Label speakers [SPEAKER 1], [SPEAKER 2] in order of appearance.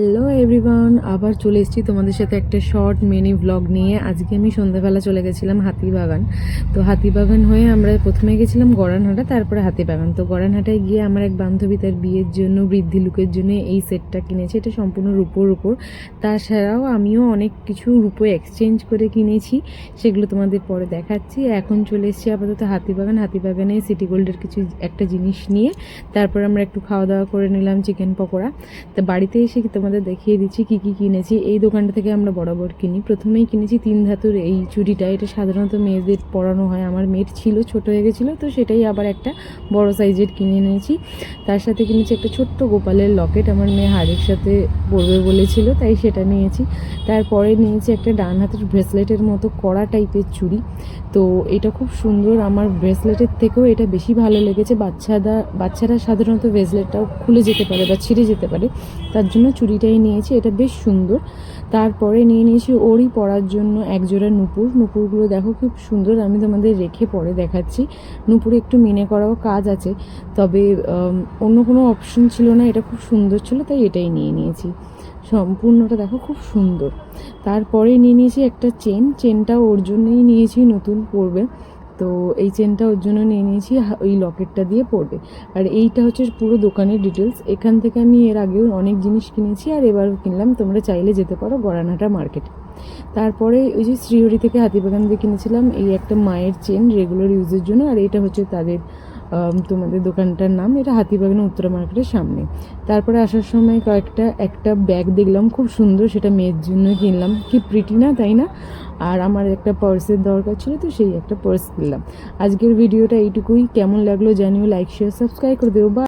[SPEAKER 1] Hello everyone, আবার চলে এসেছি তোমাদের সাথে একটা শর্ট মিনি ব্লগ নিয়ে। আজকে আমি সন্ধ্যাবেলা চলে গেছিলাম হাতিবাগান। তো হাতিবাগান হয়ে আমরা প্রথমে গেছিলাম গড়ানহাটা, তারপরে হাতিবাগান। তো গড়ানহাটায় গিয়ে আমার এক বান্ধবী তার বিয়ের জন্য, বৃদ্ধি লুকের জন্য এই সেটটা কিনেছে। এটা সম্পূর্ণ রূপোর উপর। তাছাড়াও আমিও অনেক কিছু রূপো এক্সচেঞ্জ করে কিনেছি, সেগুলো তোমাদের পরে দেখাচ্ছি। এখন চলে এসেছি আপাতত হাতিবাগানে সিটি গোল্ডের কিছু একটা জিনিস নিয়ে তারপর আমরা একটু খাওয়া দাওয়া করে নিলাম, চিকেন পকোড়া। তো বাড়িতে এসে তোমাদের দেখিয়ে দিচ্ছি কী কী কিনেছি। এই দোকানটা থেকে আমরা বরাবর কিনি। প্রথমেই কিনেছি 3 ধাতুর এই চুড়িটা। এটা সাধারণত মেয়েদের পরানো হয়, আমার মেয়ের ছিল, ছোট হয়ে গেছিলো, তো সেটাই আবার একটা বড় সাইজের কিনে নিয়েছি। তার সাথে কিনেছি একটা ছোট্ট গোপালের লকেট, আমার মেয়ে হাড়ের সাথে পরবে বলেছিল, তাই সেটা নিয়েছি। তারপরে নিয়েছি একটা ডান হাতের ব্রেসলেটের মতো কড়া টাইপের চুড়ি। তো এটা খুব সুন্দর, আমার ব্রেসলেটের থেকেও এটা বেশি ভালো লেগেছে। বাচ্চারা সাধারণত ব্রেসলেটটাও খুলে যেতে পারে বা ছিঁড়ে যেতে পারে, তার জন্য চুড়িটাই নিয়েছি। এটা বেশ সুন্দর। তারপরে নিয়ে নিয়েছি ওরই পরার জন্য একজোড়া নুপুরগুলো দেখো খুব সুন্দর, আমি তোমাদের রেখে পরে দেখাচ্ছি। নুপুরে একটু মিনে করাও কাজ আছে, তবে অন্য কোনো অপশন ছিল না, এটা খুব সুন্দর ছিল, তাই এটাই নিয়ে নিয়েছি। সম্পূর্ণটা দেখো খুব সুন্দর। তারপরে নিয়ে নিয়েছি একটা চেনটা ওর জন্যই নিয়েছি, নতুন পরবে, তো এই চেনটা ওর জন্য নিয়ে নিয়েছি, ওই লকেটটা দিয়ে পরবে। আর এইটা হচ্ছে পুরো দোকানের ডিটেলস। এখান থেকে আমি এর আগেও অনেক জিনিস কিনেছি, আর এবারও কিনলাম। তোমরা চাইলে যেতে পারো গড়ানহাটা মার্কেটে। তারপরে ওই যে শ্রীহরি থেকে হাতিবাগান দিয়ে কিনেছিলাম এই একটা মায়ের চেন রেগুলার ইউজের জন্য, আর এটা হচ্ছে তাদের তোমাদের দোকানটার নাম, এটা হাতিবাগানের উত্তরা মার্কেটের সামনে। তারপরে আসার সময় একটা ব্যাগ দেখলাম খুব সুন্দর, সেটা মেয়ের জন্য কিনলাম। কি প্রিটি না, তাই না? আর আমার একটা পার্সের দরকার ছিল, তো সেই একটা পার্স কিনলাম। আজকের ভিডিওটা এইটুকুই। কেমন লাগলো জানিও, লাইক শেয়ার সাবস্ক্রাইব করে দেবো।